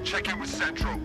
I'll check in with Central.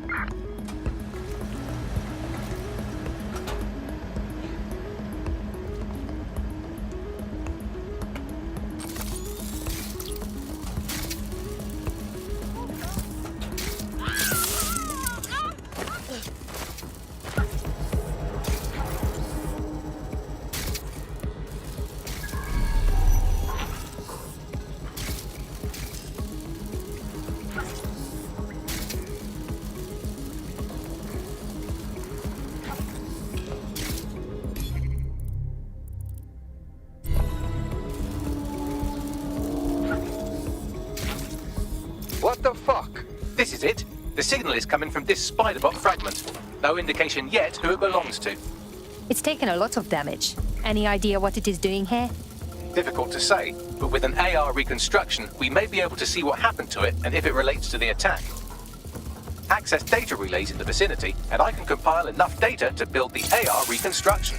What the fuck? This is it. The signal is coming from this spider-bot fragment. No indication yet who it belongs to. It's taken a lot of damage. Any idea what it is doing here? Difficult to say, but with an AR reconstruction, we may be able to see what happened to it and if it relates to the attack. Access data relays in the vicinity, and I can compile enough data to build the AR reconstruction.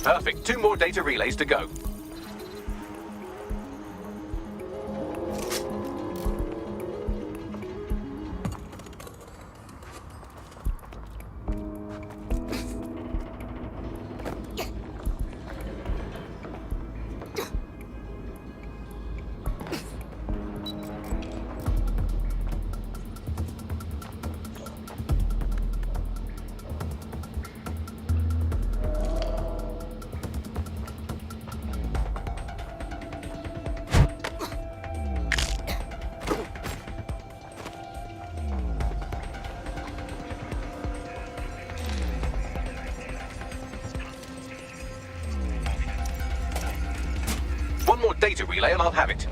Perfect. 2 more data relays to go. One more data relay and I'll have it.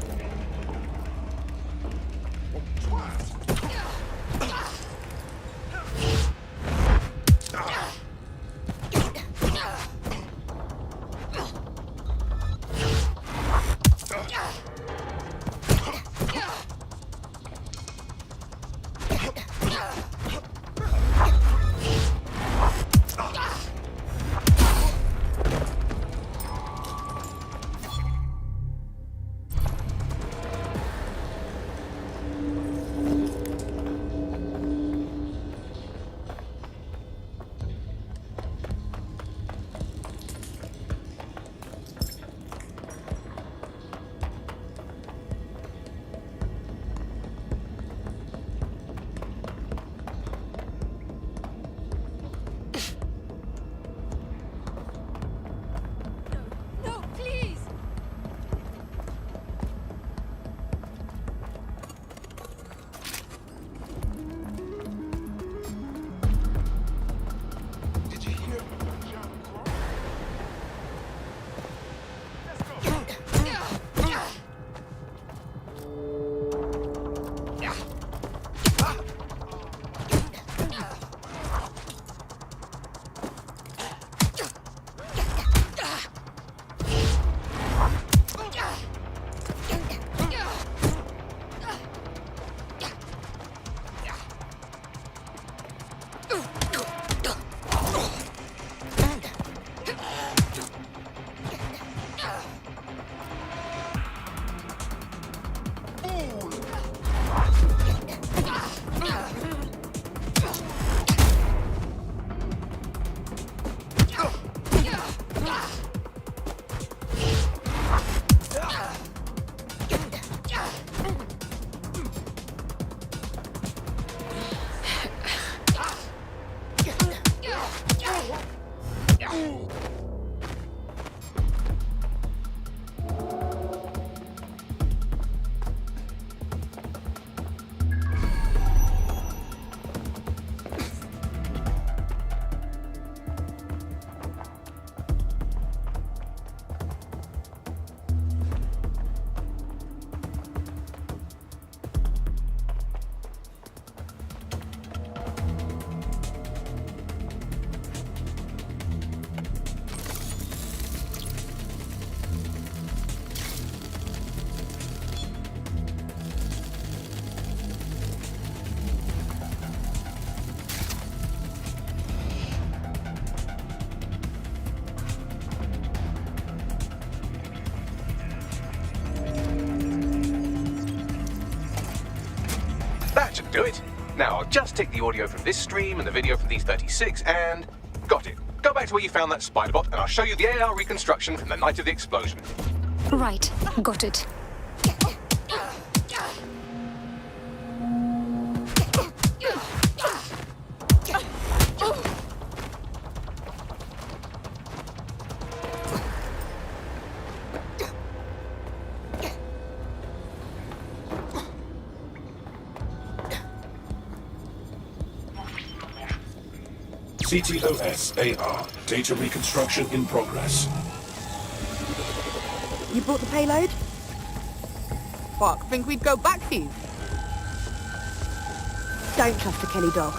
do it. Now, I'll just take the audio from this stream and the video from these 36 and... got it. Go back to where you found that spider-bot and I'll show you the AR reconstruction from the night of the explosion. Right, got it. CTOS AR. Data reconstruction in progress. You brought the payload? Fuck, think we'd go back here? Don't trust the Kelly dog.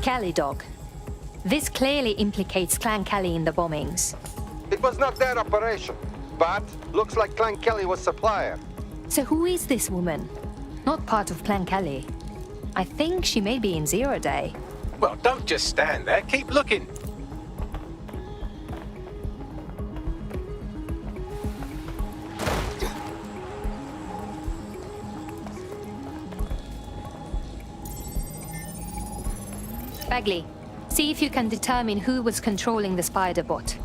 Kelly dog. This clearly implicates Clan Kelly in the bombings. It was not their operation, but looks like Clan Kelly was supplier. So who is this woman? Not part of Clan Kelly. I think she may be in 0 Day. Well, don't just stand there. Keep looking. Bagley, see if you can determine who was controlling the spider bot.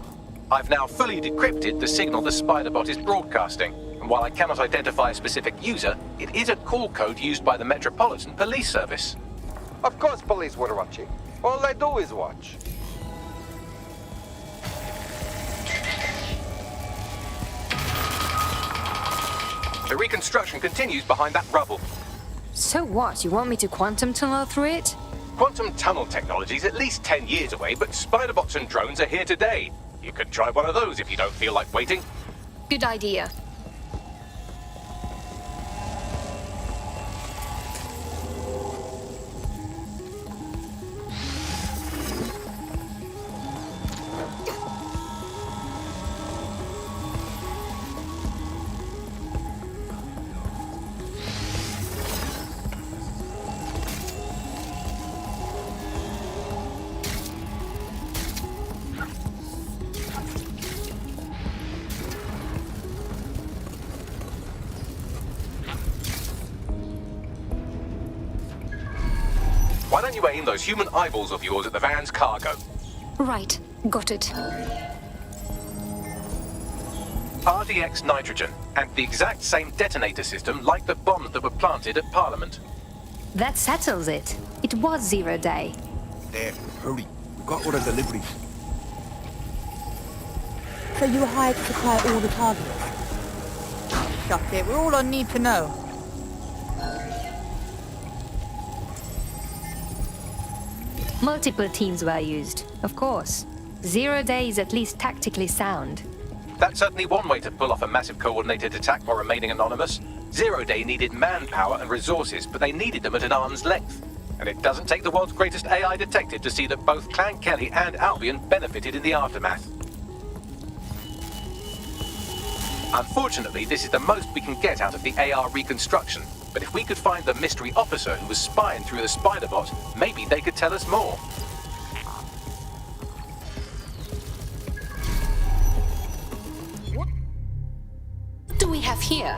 I've now fully decrypted the signal the spider-bot is broadcasting. And while I cannot identify a specific user, it is a call code used by the Metropolitan Police Service. Of course police were watching. All they do is watch. The reconstruction continues behind that rubble. So what? You want me to quantum tunnel through it? Quantum tunnel technology is at least 10 years away, but spider-bots and drones are here today. You could try one of those if you don't feel like waiting. Good idea. Why don't you aim those human eyeballs of yours at the van's cargo? Right, got it. RDX nitrogen, and the exact same detonator system like the bombs that were planted at Parliament. That settles it. It was 0 Day. There, hurry. We've got all the deliveries. So you were hired to supply all the targets? Shut it, we're all on need to know. Multiple teams were used, of course. 0 Day is at least tactically sound. That's certainly one way to pull off a massive coordinated attack while remaining anonymous. 0 Day needed manpower and resources, but they needed them at an arm's length. And it doesn't take the world's greatest AI detective to see that both Clan Kelly and Albion benefited in the aftermath. Unfortunately, this is the most we can get out of the AR reconstruction. But if we could find the mystery officer who was spying through the spider-bot, maybe they could tell us more. What do we have here?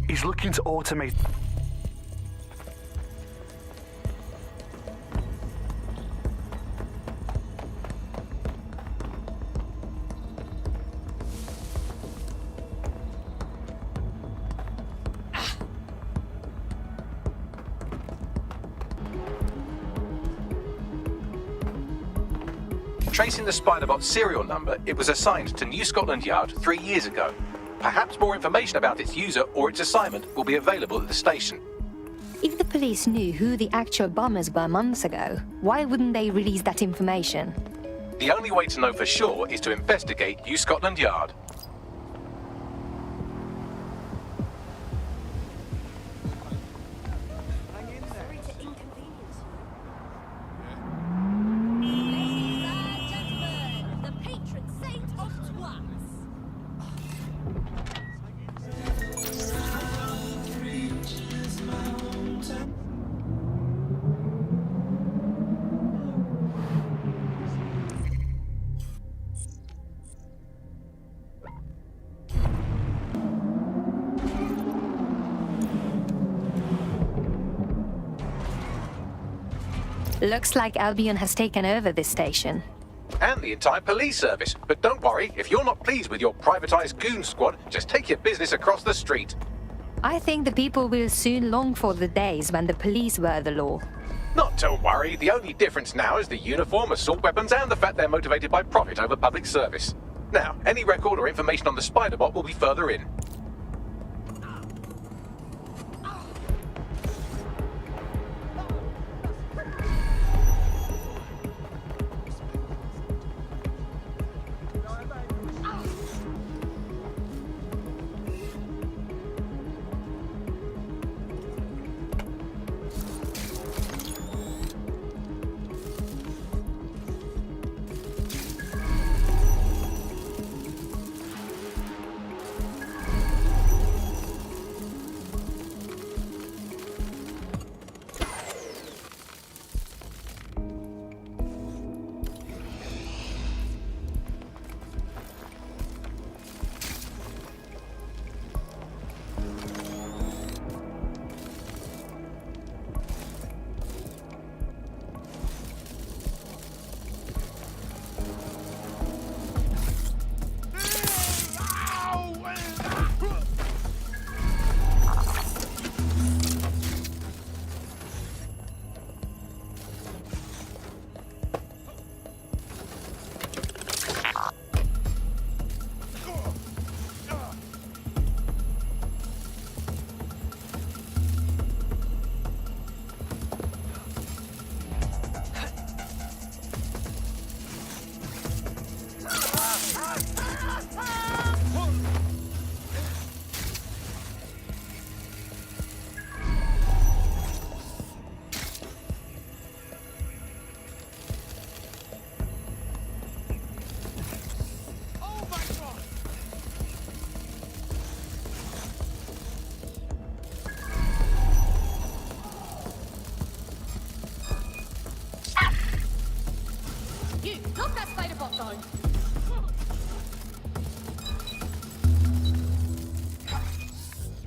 He's looking to automate. Tracing the spider-bot's serial number, it was assigned to New Scotland Yard 3 years ago. Perhaps more information about its user or its assignment will be available at the station. If the police knew who the actual bombers were months ago, why wouldn't they release that information? The only way to know for sure is to investigate New Scotland Yard. Looks like Albion has taken over this station. And the entire police service. But don't worry, if you're not pleased with your privatized goon squad, just take your business across the street. I think the people will soon long for the days when the police were the law. Not to worry, the only difference now is the uniform, assault weapons, and the fact they're motivated by profit over public service. Now, any record or information on the Spider-Bot will be further in.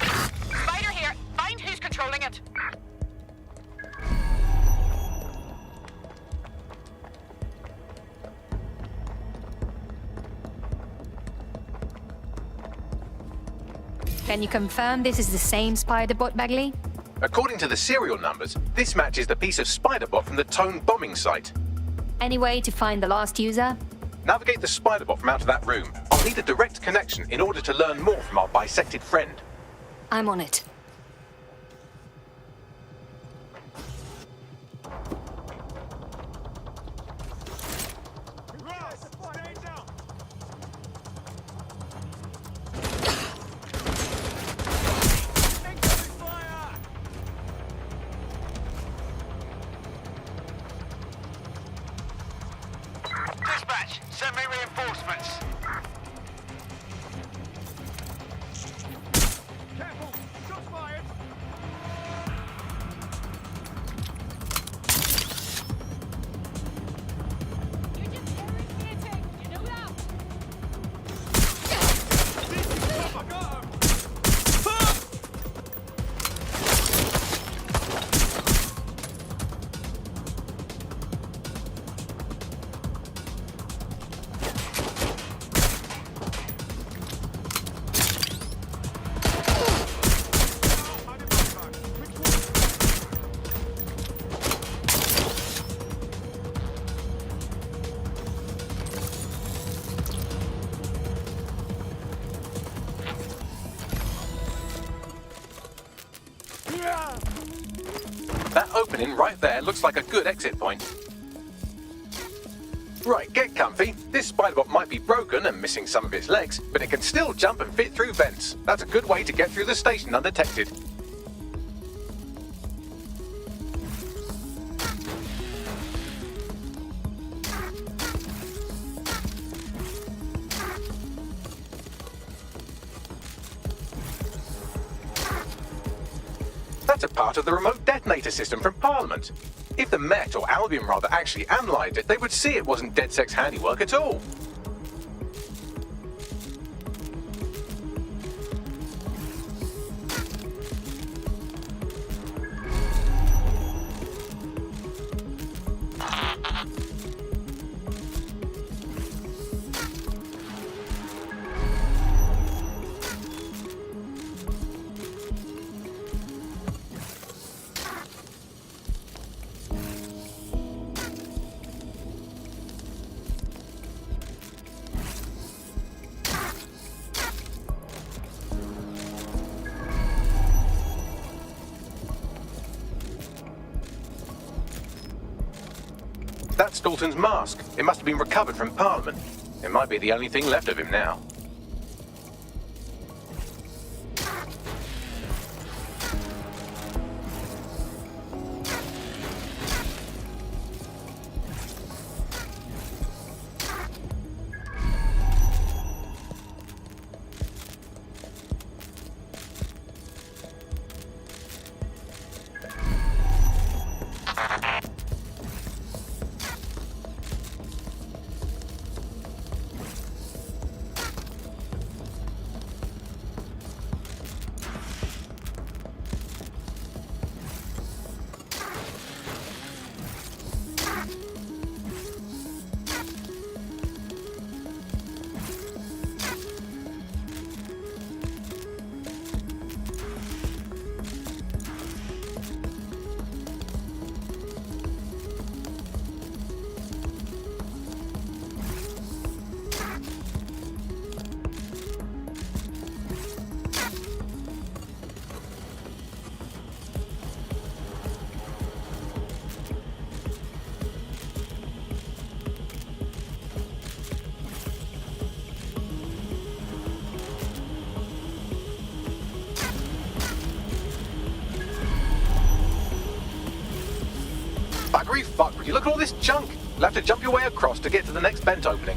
Spider here. Find who's controlling it. Can you confirm this is the same Spider-Bot, Bagley? According to the serial numbers, this matches the piece of Spider-Bot from the Tone bombing site. Any way to find the last user? Navigate the Spider-Bot from out of that room. I'll need a direct connection in order to learn more from our bisected friend. I'm on it. Dispatch, send me reinforcements. Careful! Shots That opening right there looks like a good exit point. Right, get comfy. This spiderbot might be broken and missing some of its legs, but it can still jump and fit through vents. That's a good way to get through the station undetected. That's a part of the remote detonator system from Parliament. If the Met, or Albion rather, actually analysed it, they would see it wasn't DedSec's handiwork at all. That's Dalton's mask. It must have been recovered from Parliament. It might be the only thing left of him now. Buggery fuck, would you look at all this junk? You'll have to jump your way across to get to the next vent opening.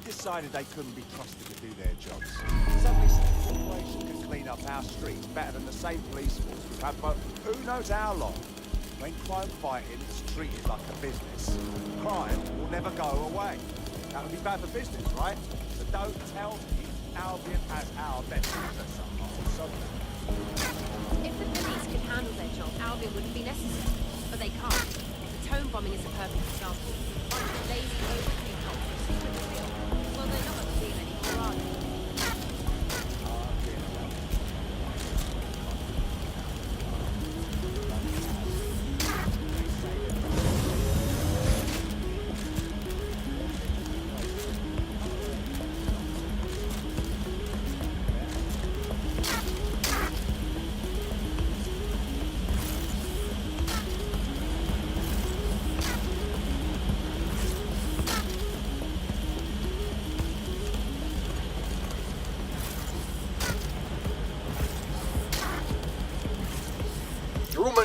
Decided they couldn't be trusted to do their jobs. Suddenly, some corporation can clean up our streets better than the same police force we've had for who knows how long. When crime fighting is treated like a business, crime will never go away. That would be bad for business, right? So don't tell me Albion has our best interests at heart. If the police could handle their job, Albion wouldn't be necessary. But they can't. The tone bombing is a perfect example. A bunch of lazy, overpaid cops who seem to feel. Well, they're not a team anymore, are they?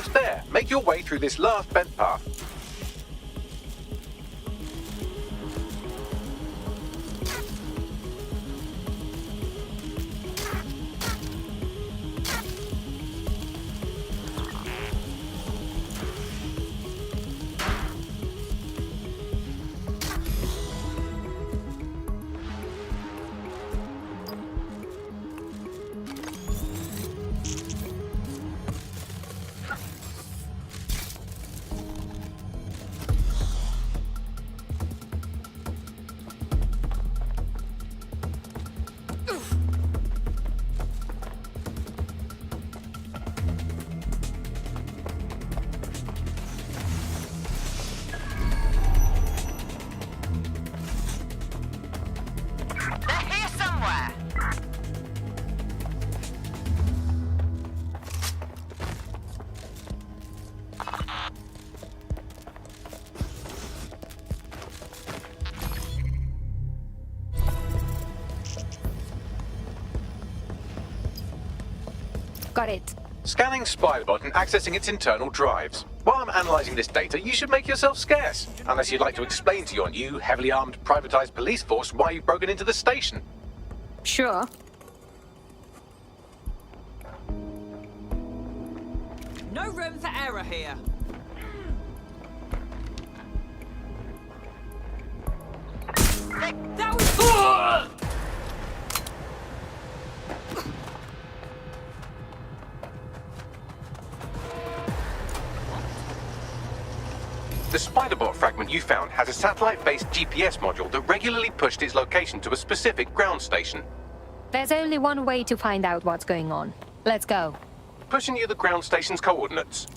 almost there. Make your way through this last bent path. They're here somewhere. Got it. Scanning Spiderbot and accessing its internal drives. While I'm analysing this data, you should make yourself scarce. Unless you'd like to explain to your new, heavily armed, privatised police force why you've broken into the station. Sure. No room for error here. That was... The Spiderbot fragment you found has a satellite-based GPS module that regularly pushed its location to a specific ground station. There's only one way to find out what's going on. Let's go. Pushing you the ground station's coordinates.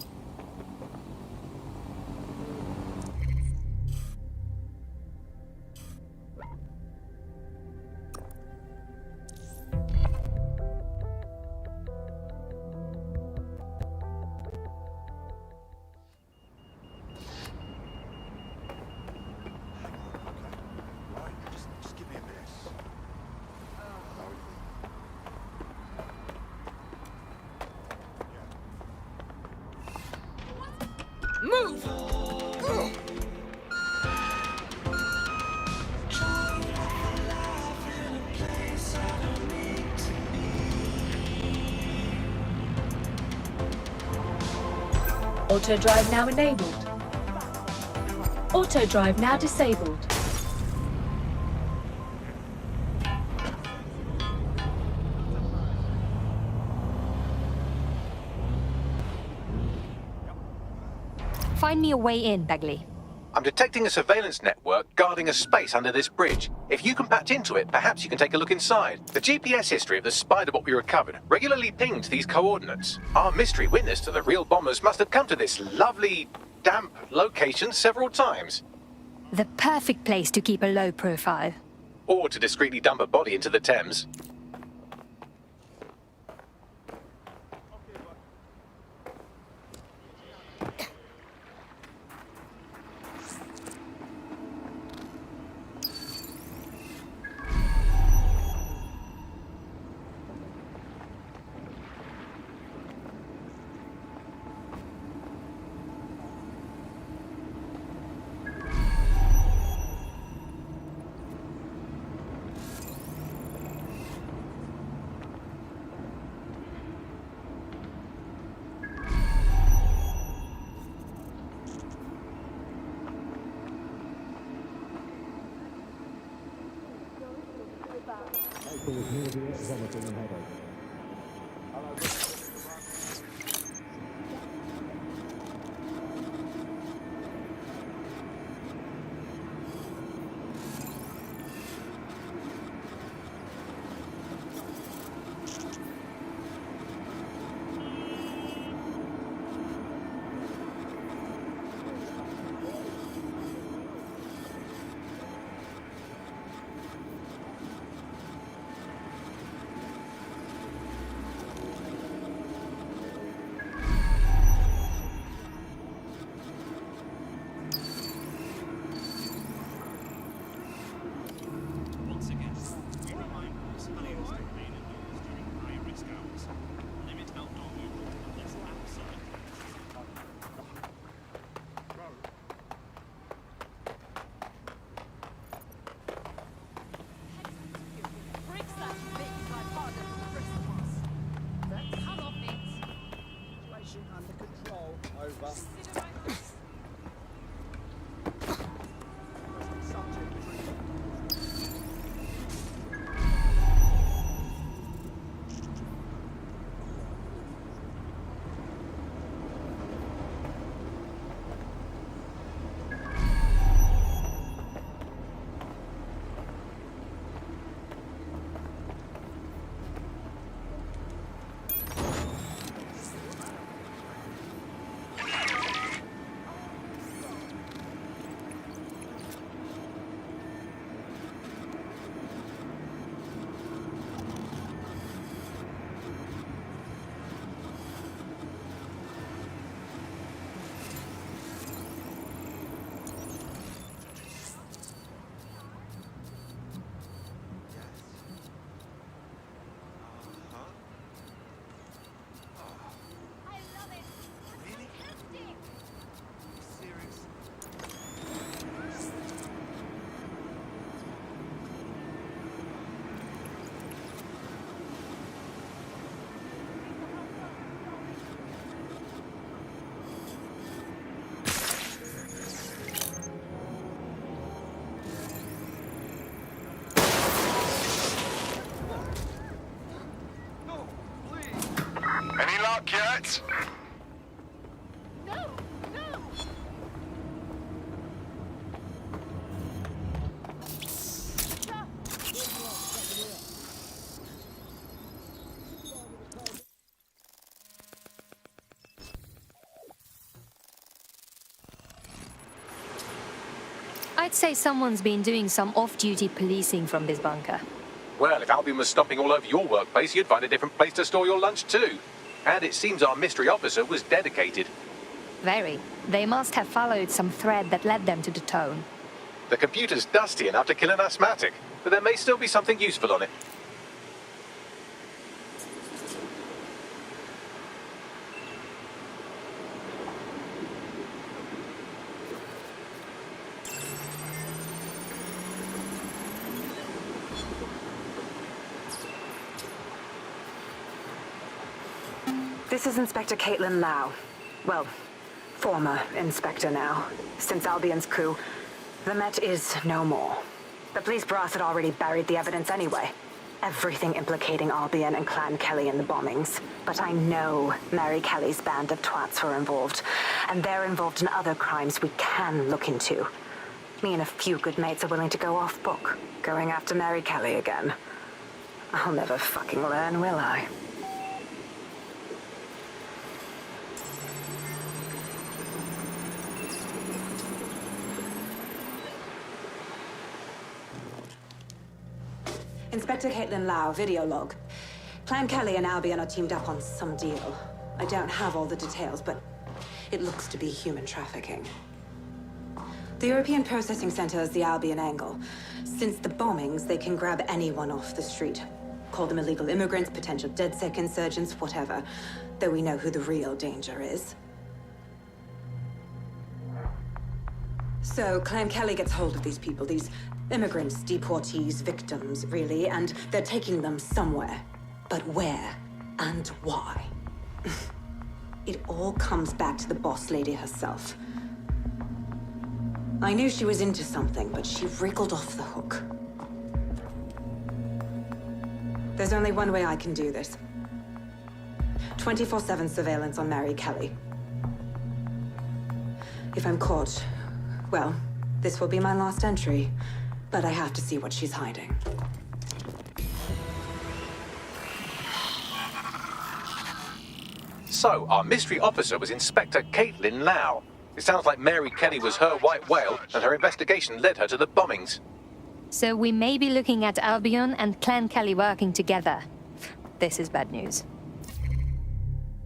Just give me a minute. Move! Auto drive now enabled. Auto drive now disabled. Find me a way in, Bagley. I'm detecting a surveillance network guarding a space under this bridge. If you can patch into it, perhaps you can take a look inside. The GPS history of the Spiderbot we recovered regularly pinged these coordinates. Our mystery witness to the real bombers must have come to this lovely, damp location several times. The perfect place to keep a low profile. Or to discreetly dump a body into the Thames. Any luck yet? I'd say someone's been doing some off-duty policing from this bunker. Well, if Albion was stomping all over your workplace, you'd find a different place to store your lunch too. And it seems our mystery officer was dedicated. Very. They must have followed some thread that led them to the tone. The computer's dusty enough to kill an asthmatic, but there may still be something useful on it. This is Inspector KAITLIN LAU. Well, former inspector now. Since Albion's coup, the Met is no more. The police brass had already buried the evidence anyway. Everything implicating Albion and Clan Kelly in the bombings. But I know Mary Kelly's band of twats were involved, and they're involved in other crimes we can look into. Me and a few good mates are willing to go off book, going after Mary Kelly again. I'll never fucking learn, will I? Inspector KAITLIN LAU, video log. Clan Kelly and Albion are teamed up on some deal. I don't have all the details, but it looks to be human trafficking. The European Processing Center is the Albion angle. Since the bombings, they can grab anyone off the street. Call them illegal immigrants, potential DedSec insurgents, whatever. Though we know who the real danger is. So, Clan Kelly gets hold of these people, these immigrants, deportees, victims, really, and they're taking them somewhere. But where and why? It all comes back to the boss lady herself. I knew she was into something, but she wriggled off the hook. There's only one way I can do this. 24/7 surveillance on Mary Kelly. If I'm caught, well, this will be my last entry. But I have to see what she's hiding. So, our mystery officer was Inspector KAITLIN LAU. It sounds like Mary Kelly was her white whale, and her investigation led her to the bombings. So we may be looking at Albion and Clan Kelly working together. This is bad news.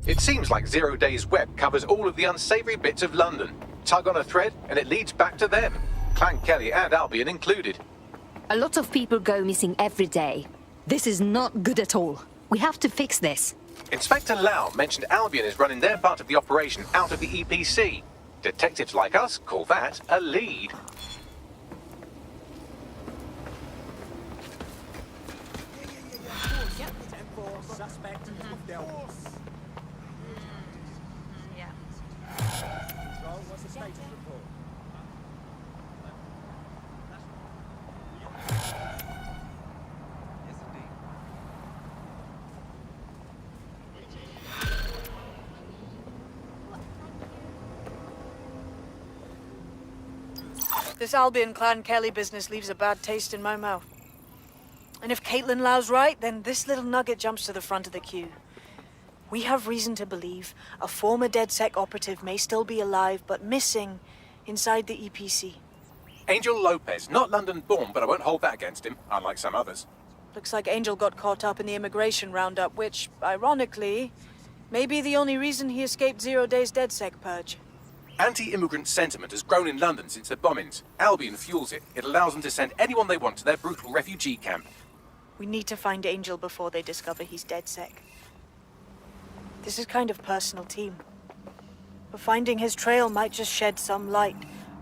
It seems like 0 Days Web covers all of the unsavory bits of London. Tug on a thread, and it leads back to them. Clan Kelly and Albion included. A lot of people go missing every day. This is not good at all. We have to fix this. Inspector LAU mentioned Albion is running their part of the operation out of the EPC. Detectives like us call that a lead. Suspect. This Albion Clan Kelly business leaves a bad taste in my mouth. And if Caitlin Lau's right, then this little nugget jumps to the front of the queue. We have reason to believe a former DedSec operative may still be alive, but missing inside the EPC. Angel Lopez, not London-born, but I won't hold that against him, unlike some others. Looks like Angel got caught up in the immigration roundup, which, ironically, may be the only reason he escaped 0 days DedSec purge. Anti-immigrant sentiment has grown in London since the bombings. Albion fuels it. It allows them to send anyone they want to their brutal refugee camp. We need to find Angel before they discover he's DedSec. This is kind of personal, team. But finding his trail might just shed some light